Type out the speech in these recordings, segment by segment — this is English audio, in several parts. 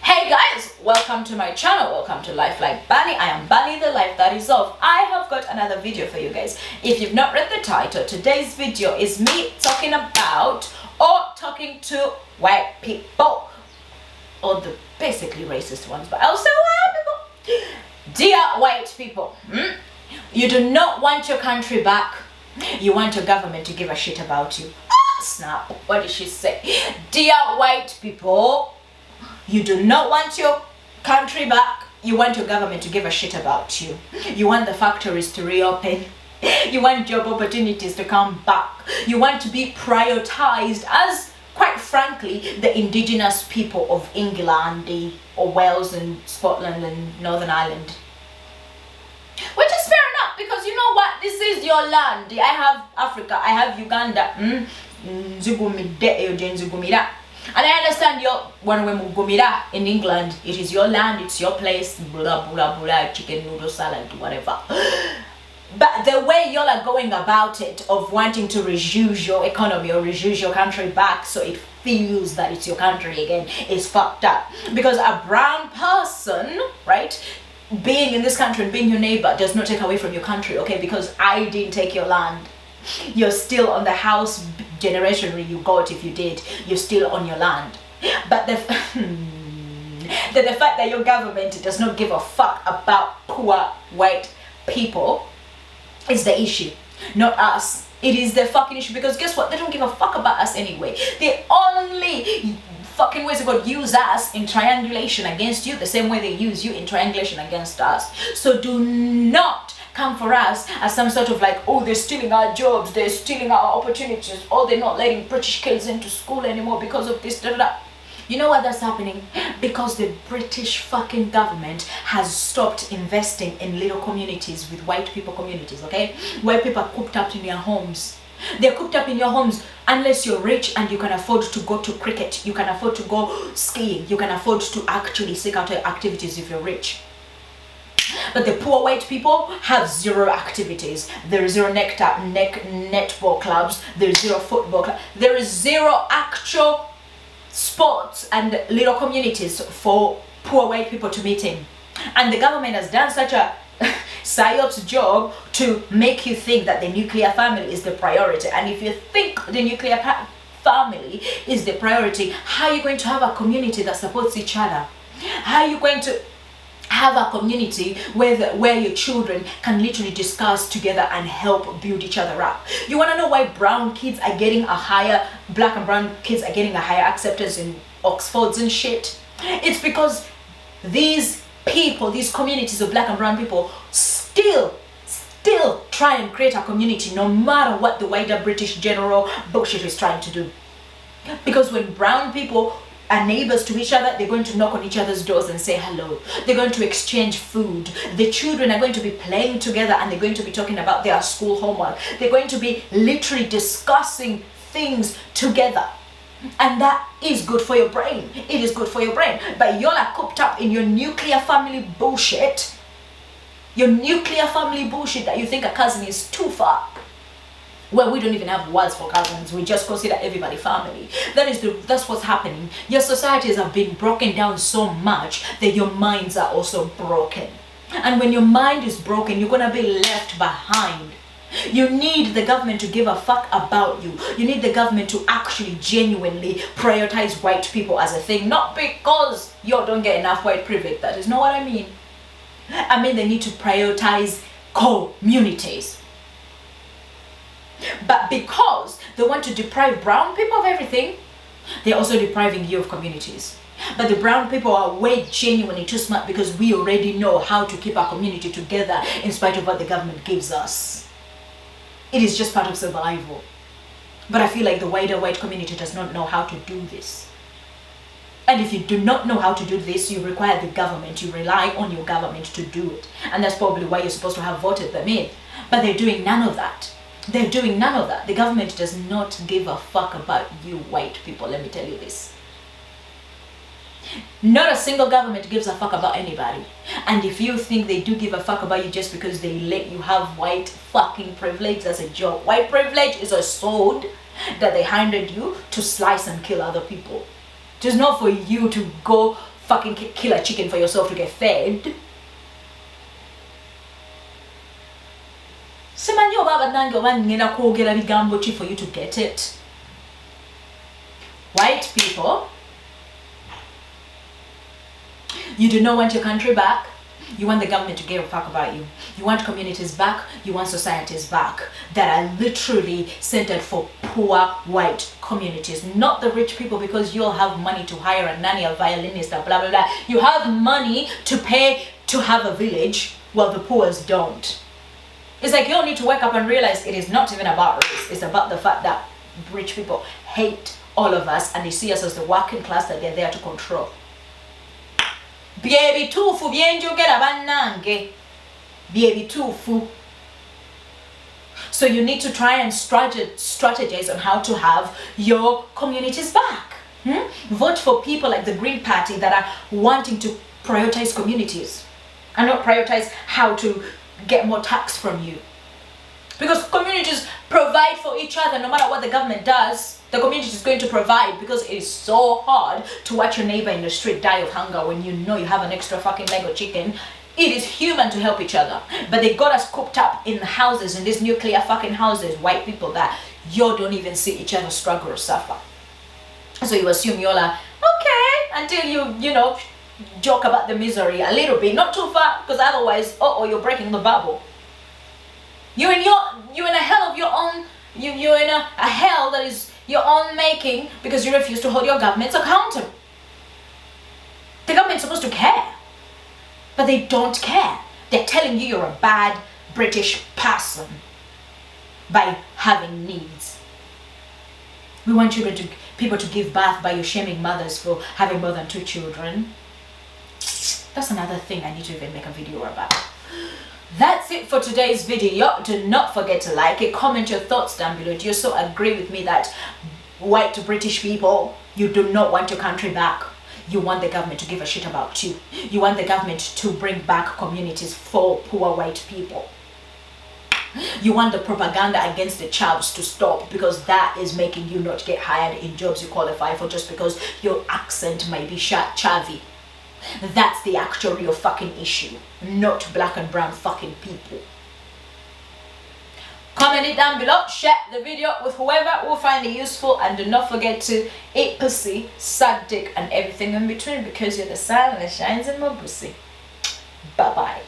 Hey guys, welcome to my channel. Welcome to Life Like Bunny. I am Bunny, the life that is of. I have got another video for you guys. If you've not read the title, today's video is me talking about or talking to white people, or the basically racist ones, but I'll say white people. Dear white people, you do not want your country back. You want your government to give a shit about you. Snap. What did she say? Dear white people, you do not want your country back. You want your government to give a shit about you. You want the factories to reopen. You want job opportunities to come back. You want to be prioritized as, quite frankly, the indigenous people of England or Wales and Scotland and Northern Ireland. Which is fair enough, because you know what? This is your land. I have Africa. I have Uganda. And I understand you're one way Mugumira in England. It is your land, it's your place, blah blah blah, chicken noodle salad, whatever. But the way y'all are going about it, of wanting to reuse your economy or reuse your country back so it feels that it's your country again, is fucked up. Because a brown person, right, being in this country and being your neighbor does not take away from your country, okay? Because I didn't take your land. You're still on the house generationally you got. If you did, you're still on your land. But the fact that your government does not give a fuck about poor white people is the issue, not us. It is the fucking issue, because guess what? They don't give a fuck about us anyway. The only fucking ways they could use us in triangulation against you, the same way they use you in triangulation against us. So do not come for us as some sort of like, oh, they're stealing our jobs, they're stealing our opportunities, or they're not letting British kids into school anymore because of this, You know what that's happening? Because the British fucking government has stopped investing in little communities with white people communities, okay? Where people are cooped up in their homes. They're cooped up in your homes unless you're rich and you can afford to go to cricket, you can afford to go skiing, you can afford to actually seek out activities if you're rich. But the poor white people have zero activities. There is zero netball clubs. There is zero football clubs. There is zero actual sports and little communities for poor white people to meet in. And the government has done such a psyops job to make you think that the nuclear family is the priority. And if you think the nuclear family is the priority, how are you going to have a community that supports each other? How are you going to have a community where your children can literally discuss together and help build each other up? You want to know why black and brown kids are getting a higher acceptance in Oxfords and shit? It's because these people, these communities of black and brown people still try and create a community no matter what the wider British general bullshit is trying to do. Because when brown people are neighbors to each other, they're going to knock on each other's doors and say hello. They're going to exchange food. The children are going to be playing together and they're going to be talking about their school homework. They're going to be literally discussing things together. And that is good for your brain. It is good for your brain. But y'all are cooped up in your nuclear family bullshit. Your nuclear family bullshit that you think a cousin is too far. Well, we don't even have words for cousins. We just consider everybody family. That's what's happening. Your societies have been broken down so much that your minds are also broken. And when your mind is broken, you're gonna be left behind. You need the government to give a fuck about you. You need the government to actually genuinely prioritize white people as a thing. Not because you don't get enough white privilege. That is not what I mean. I mean they need to prioritize communities. But because they want to deprive brown people of everything, they're also depriving you of communities. But the brown people are way genuinely too smart, because we already know how to keep our community together in spite of what the government gives us. It is just part of survival. But I feel like the wider white community does not know how to do this. And if you do not know how to do this, you require the government, you rely on your government to do it. And that's probably why you're supposed to have voted them in. But they're doing none of that. They're doing none of that. The government does not give a fuck about you white people, let me tell you this. Not a single government gives a fuck about anybody. And if you think they do give a fuck about you just because they let you have white fucking privilege, that's a joke. White privilege is a sword that they handed you to slice and kill other people. It is not for you to go fucking kill a chicken for yourself to get fed. Simanyi oba bannange oba ngenda kwogera bigambo ki for you to get it. White people, you do not want your country back. You want the government to give a fuck about you. You want communities back. You want societies back that are literally centered for poor white communities, not the rich people, because you'll have money to hire a nanny, a violinist, a blah blah blah. You have money to pay to have a village, while the poors don't. It's like you'll need to wake up and realize it is not even about race. It's about the fact that rich people hate all of us and they see us as the working class that they're there to control. Byebituufu byenjogera bannange. Byebituufu. So you need to try and strategize on how to have your communities back. Vote for people like the Green Party that are wanting to prioritize communities and not prioritize how to get more tax from you. Because communities provide for each other. No matter what the government does, the community is going to provide, because it is so hard to watch your neighbor in the street die of hunger when you know you have an extra fucking leg of chicken. It is human to help each other, but they got us cooped up in the houses, in these nuclear fucking houses, white people, that you don't even see each other struggle or suffer. So you assume you're like, okay, until you know, joke about the misery a little bit, not too far, because otherwise, you're breaking the bubble. You're in a hell of your own. You're in a hell that is your own making, because you refuse to hold your governments accountable. The government's supposed to care, but they don't care. They're telling you you're a bad British person by having needs. We want people to give birth by you shaming mothers for having more than 2 children. That's another thing I need to even make a video about. That's it for today's video. Do not forget to like it, comment your thoughts down below. Do you so agree with me that white British people, you do not want your country back? You want the government to give a shit about you. You want the government to bring back communities for poor white people. You want the propaganda against the chavs to stop, because that is making you not get hired in jobs you qualify for just because your accent might be chavy. That's the actual real fucking issue, not black and brown fucking people. Comment it down below, share the video with whoever will find it useful, and do not forget to eat pussy, suck dick, and everything in between, because you're the sun that shines in my pussy. Bye bye.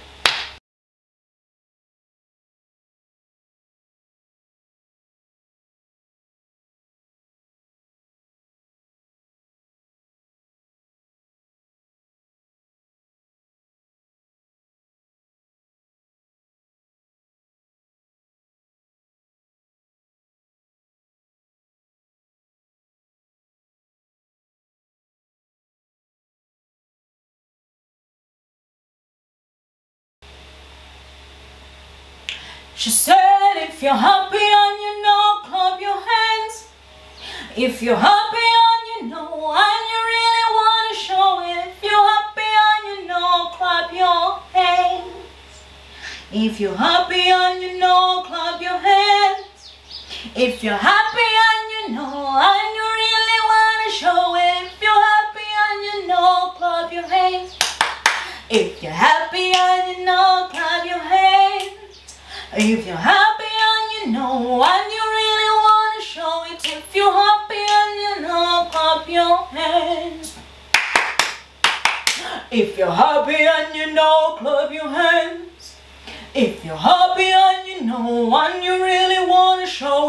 She said, if you're happy and you know, clap your hands. If you're happy and you know, and you really want to show it. If you're happy and you know, clap your hands. If you're happy and you know, clap your hands. If you're happy and you know, and you really want to show it. If you're happy and you know, clap your hands. If you're happy and you know, clap your hands. If you're happy and you know, and you really want to show it. If you're happy and you know, clap your hands. If you're happy and you know, clap your hands. If you're happy and you know, and you really want to show it.